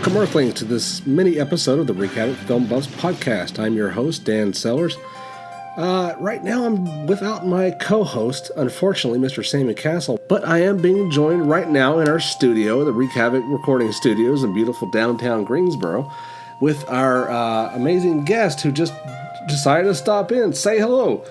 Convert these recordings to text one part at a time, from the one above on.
Welcome, Earthlings, to this mini episode of the Wreak Havoc Film Buffs podcast. I'm your host, Dan Sellers. Right now, I'm without my co-host, unfortunately, Mr. Sammie Castle, but I am being joined right now in our studio, the Wreak Havoc Recording Studios in beautiful downtown Greensboro, with our amazing guest who just decided to stop in. Say hello.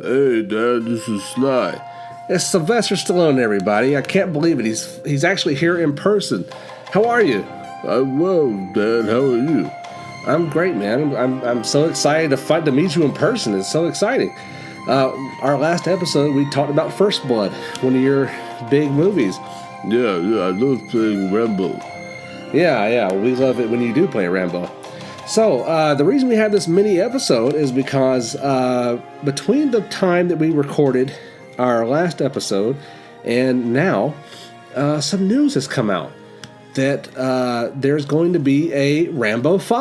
Hey, Dad, this is Sly. It's Sylvester Stallone, everybody. I can't believe it. He's actually here in person. How are you? I'm well, Dad. How are you? I'm great, man. I'm so excited to meet you in person. It's so exciting. Our last episode, we talked about First Blood, one of your big movies. Yeah, I love playing Rambo. Yeah, we love it when you do play Rambo. So, the reason we have this mini episode is because between the time that we recorded our last episode and now, some news has come out that there's going to be a Rambo V.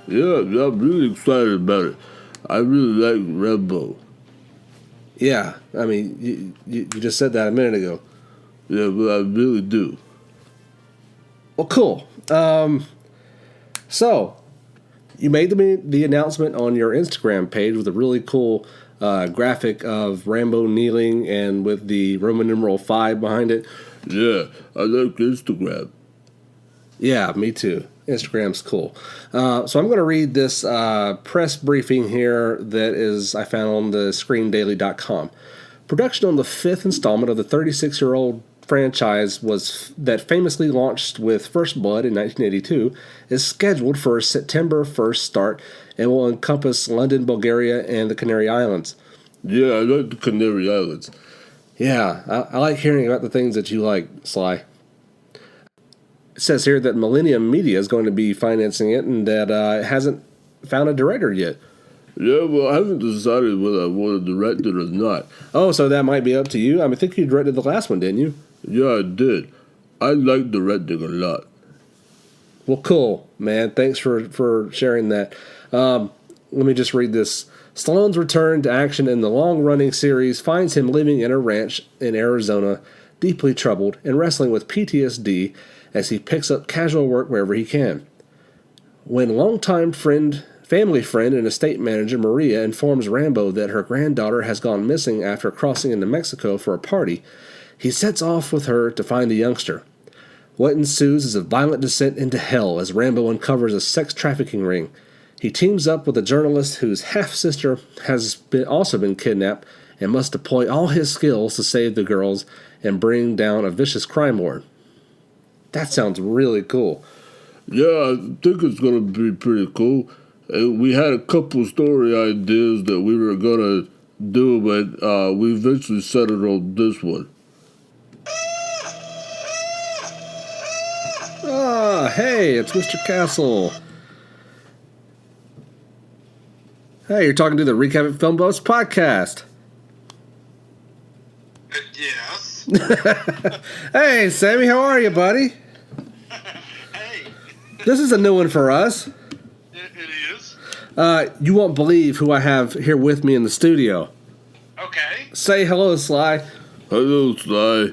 Yeah, I'm really excited about it. I really like Rambo. Yeah, I mean, you just said that a minute ago. Yeah, but I really do. Well, cool. So, you made the announcement on your Instagram page with a really cool graphic of Rambo kneeling and with the Roman numeral 5 behind it. Yeah, I like Instagram. Yeah, me too. Instagram's cool. So I'm going to read this press briefing here that I found on the screendaily.com. Production on the 5th installment of the 36-year-old franchise that famously launched with First Blood in 1982 is scheduled for a September 1st start and will encompass London, Bulgaria, and the Canary Islands. Yeah, I like the Canary Islands. Yeah, I like hearing about the things that you like, Sly. It says here that Millennium Media is going to be financing it and that it hasn't found a director yet. Yeah, well, I haven't decided whether I want to direct it or not. Oh, so that might be up to you? I think you directed the last one, didn't you? Yeah, I did. I like directing a lot. Well, cool, man. Thanks for sharing that. Let me just read this. Stallone's return to action in the long-running series finds him living in a ranch in Arizona, deeply troubled and wrestling with PTSD as he picks up casual work wherever he can. When longtime family friend and estate manager Maria informs Rambo that her granddaughter has gone missing after crossing into Mexico for a party, he sets off with her to find the youngster. What ensues is a violent descent into hell as Rambo uncovers a sex trafficking ring. He teams up with a journalist whose half-sister has also been kidnapped and must deploy all his skills to save the girls and bring down a vicious crime lord. That sounds really cool. Yeah, I think it's going to be pretty cool. We had a couple story ideas that we were going to do, but we eventually settled on this one. Ah, hey, it's Mr. Castle. Hey, you're talking to the Wreak Havoc Film Buffs podcast. Yes. Hey, Sammie, how are you, buddy? Hey. This is a new one for us. It is. You won't believe who I have here with me in the studio. Okay. Say hello, Sly. Hello, Sly.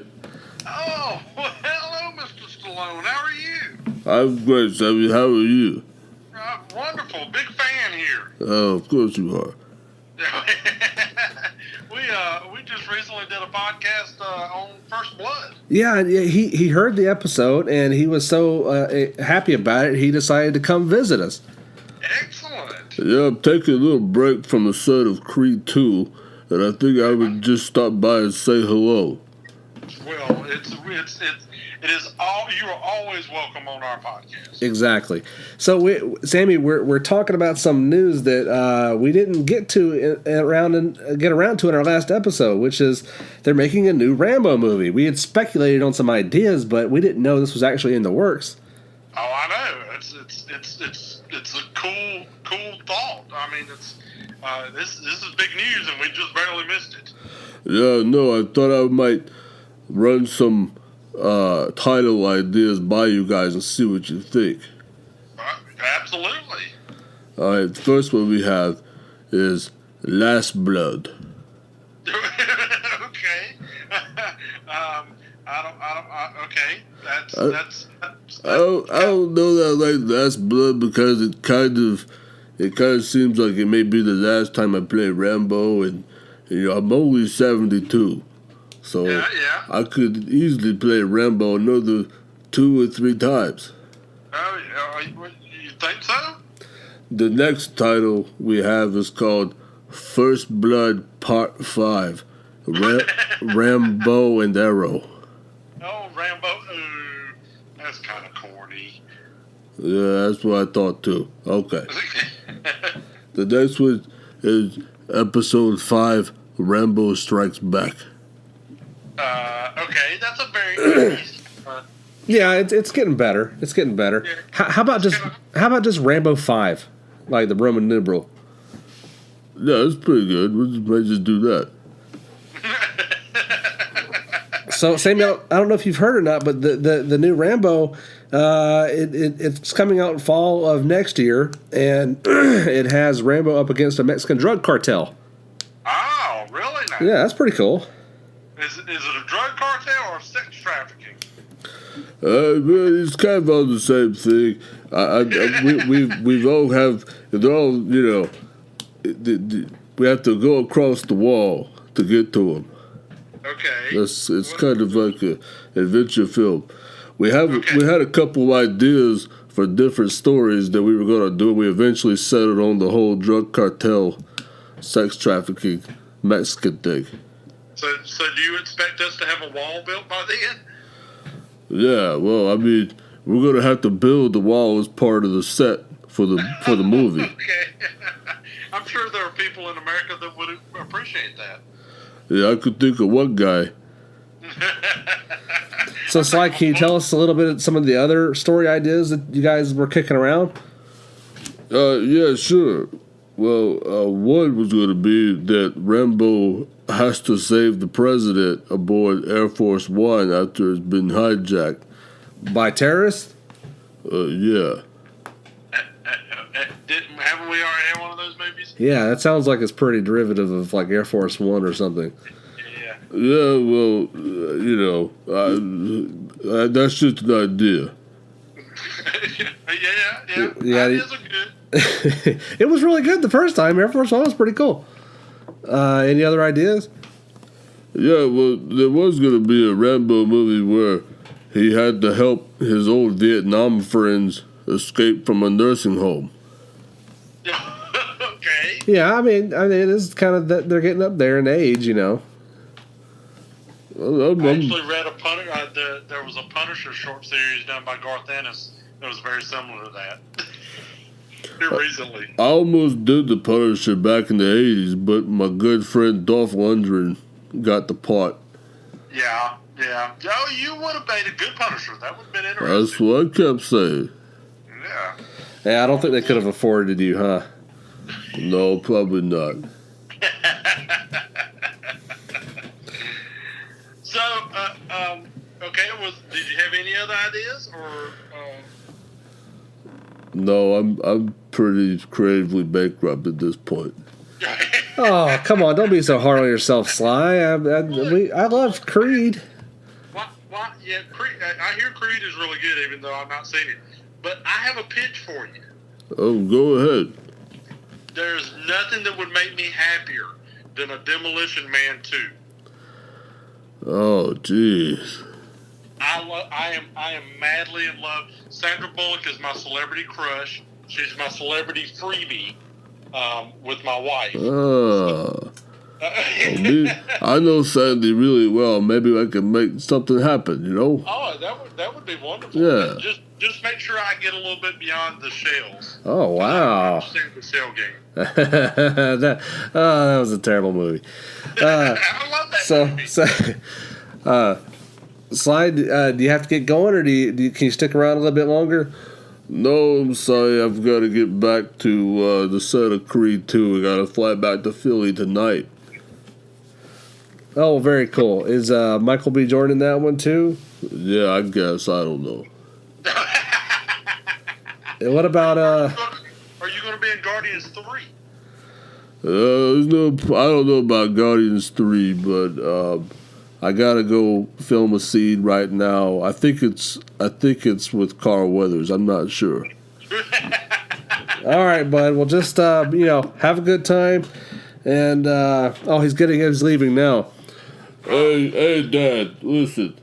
Oh, well, hello, Mr. Stallone. How are you? I'm great, Sammie. How are you? Wonderful. Big fan here. Oh, of course you are. We just recently did a podcast on First Blood. Yeah, he heard the episode, and he was so happy about it, he decided to come visit us. Excellent. Yeah, I'm taking a little break from the set of Creed 2, and I think I would just stop by and say hello. Well, it is all. You are always welcome on our podcast. Exactly. So, Sammie, we're talking about some news that we didn't get to get around to in our last episode, which is they're making a new Rambo movie. We had speculated on some ideas, but we didn't know this was actually in the works. Oh, I know. It's a cool thought. I mean, this is big news, and we just barely missed it. Yeah, no, I thought I might run some title ideas by you guys and see what you think. Absolutely. All right, the first one we have is Last Blood. Okay. Okay, I don't know that I like Last Blood because it kind of seems like it may be the last time I play Rambo, and I'm only 72, so yeah. I could easily play Rambo another 2 or 3 times. Oh, you think so? The next title we have is called First Blood Part 5, Rambo and Arrow. Oh, Rambo. Ooh, that's kind of corny. Yeah, that's what I thought too. Okay. The next one is Episode 5, Rambo Strikes Back. Okay, that's a very easy one. Yeah, it's getting better. It's getting better. Yeah. How about just Rambo 5, like the Roman numeral? Yeah, that's pretty good. We might just do that. So, Samuel, I don't know if you've heard or not, but the new Rambo, it's coming out in fall of next year, and it has Rambo up against a Mexican drug cartel. Oh, really? Now? Yeah, that's pretty cool. Is it a drug cartel or sex trafficking? Well, it's kind of all the same thing. We've all have, they're all, we have to go across the wall to get to them. Okay. It's kind of like an adventure film. We had a couple of ideas for different stories that we were going to do. We eventually settled on the whole drug cartel, sex trafficking, Mexican thing. So do you expect us to have a wall built by then? Yeah, well, I mean, we're going to have to build the wall as part of the set for the movie. Okay. I'm sure there are people in America that would appreciate that. Yeah, I could think of one guy. So, Sly, can you tell us a little bit of some of the other story ideas that you guys were kicking around? Yeah, sure. Well, one was going to be that Rambo has to save the president aboard Air Force One after it's been hijacked. By terrorists? Yeah. Haven't we already had one of those movies? Yeah, that sounds like it's pretty derivative of like Air Force One or something. Yeah. Yeah, well, that's just an idea. Yeah. Ideas are good. It was really good the first time. Air Force One was pretty cool. Any other ideas? Yeah, well, there was going to be a Rambo movie where he had to help his old Vietnam friends escape from a nursing home. Okay. Yeah, I mean, it is kind of that they're getting up there in age, Well, I actually read there was a Punisher short series done by Garth Ennis that was very similar to that. Here recently. I almost did the Punisher back in the 80s, but my good friend Dolph Lundgren got the part. Yeah. Oh, you would have made a good Punisher. That would have been interesting. That's what I kept saying. Yeah. Yeah, I don't think they could have afforded you, huh? No, probably not. So, okay. Did you have any other ideas, or? No, I'm pretty creatively bankrupt at this point. Oh, come on! Don't be so hard on yourself, Sly. I love Creed. What? Yeah, Creed. I hear Creed is really good, even though I've not seen it. But I have a pitch for you. Oh, go ahead. There's nothing that would make me happier than a Demolition Man 2. Oh, jeez. I am madly in love. Sandra Bullock is my celebrity crush. She's my celebrity freebie with my wife. I know Sandy really well. Maybe I can make something happen, Oh, that would be wonderful. Yeah. Just make sure I get a little bit beyond the shells. Oh, wow. I understand the shell game. that was a terrible movie. I love that movie. Sly, do you have to get going, or can you stick around a little bit longer? No, I'm sorry. I've got to get back to the set of Creed 2. I got to fly back to Philly tonight. Oh, very cool. Is Michael B. Jordan in that one too? Yeah, I guess. I don't know. And what about Are you going to be in Guardians 3? I don't know about Guardians 3, but I gotta go film a scene right now. I think it's with Carl Weathers. I'm not sure. All right, bud. Well, just have a good time. And he's leaving now. Hey, Dad. Listen,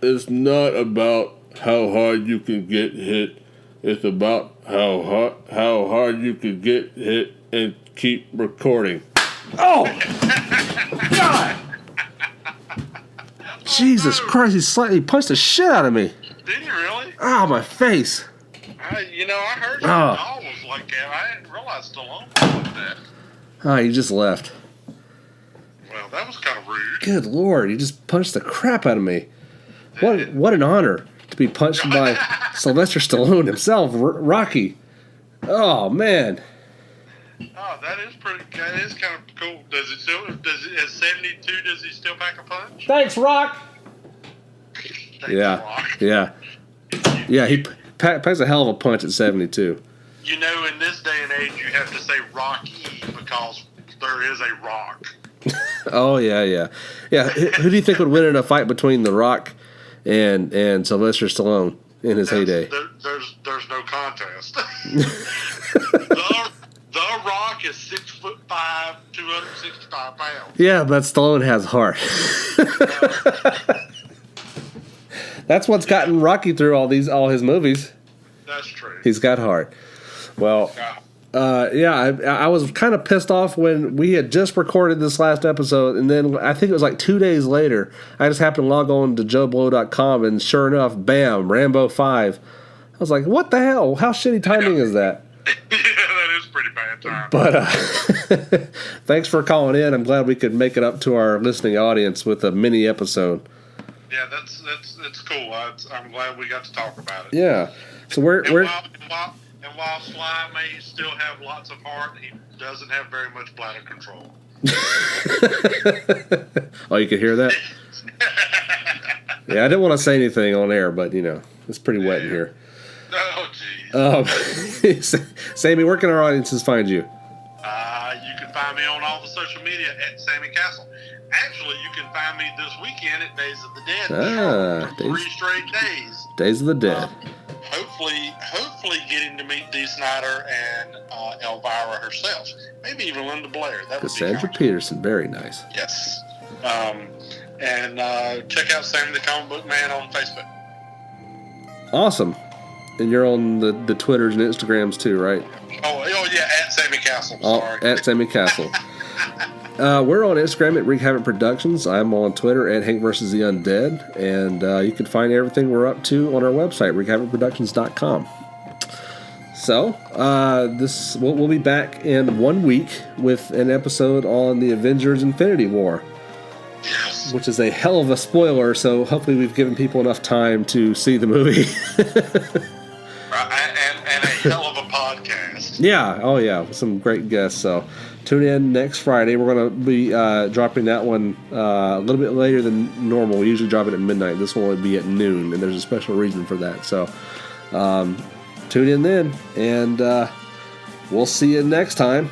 it's not about how hard you can get hit. It's about how hard you can get hit and keep recording. Oh, God! Jesus Christ! He punched the shit out of me. Did he really? Oh, my face. I heard your dog was like that. I didn't realize Stallone was like that. Oh, he just left. Well, that was kind of rude. Good Lord! He just punched the crap out of me. What an honor to be punched by Sylvester Stallone himself, Rocky. Oh man. Oh, that is kind of cool. At 72, does he still pack a punch? Thanks, Rock. Thanks, Rock. Yeah. He packs a hell of a punch at 72. In this day and age, you have to say Rocky because there is a Rock. Oh yeah. Who do you think would win in a fight between The Rock and Sylvester Stallone in his heyday? There's no contest. The Rock is 6'5", 265 pounds. Yeah, but Stallone has heart. That's what's gotten Rocky through all his movies. That's true. He's got heart. Well, I was kind of pissed off when we had just recorded this last episode, and then I think it was like 2 days later, I just happened to log on to JoeBlow.com, and sure enough, bam, Rambo V. I was like, what the hell? How shitty timing is that? Yeah, that is pretty bad time. But thanks for calling in. I'm glad we could make it up to our listening audience with a mini episode. Yeah, that's cool. I'm glad we got to talk about it. Yeah. So while Sly may still have lots of heart, he doesn't have very much bladder control. Oh, you could hear that? Yeah, I didn't want to say anything on air, but it's pretty wet in here. Oh, jeez. Sammie, where can our audiences find you? You can find me on all the social media at Sammie Castle. Actually, you can find me this weekend at Days of the Dead. For 3 straight days. Days of the Dead. Hopefully getting to meet Dee Snider and Elvira herself. Maybe even Linda Blair. That would be Cassandra Peterson. Very nice. Yes. And check out Sammy the Comic Book Man on Facebook. Awesome. And you're on the Twitters and Instagrams too, right? Oh yeah, at Sammie Castle. Sorry. At Sammie Castle. We're on Instagram at Wreak Havoc Productions. I'm on Twitter at Hank vs. the Undead. And you can find everything we're up to on our website, wreakhavocproductions.com. So, we'll be back in 1 week with an episode on the Avengers Infinity War. Yes. Which is a hell of a spoiler, so hopefully we've given people enough time to see the movie. And a hell of a podcast. Yeah, oh yeah, with some great guests. So tune in next Friday. We're going to be dropping that one a little bit later than normal. We usually drop it at midnight. This one will be at noon, and there's a special reason for that. So tune in then, and we'll see you next time.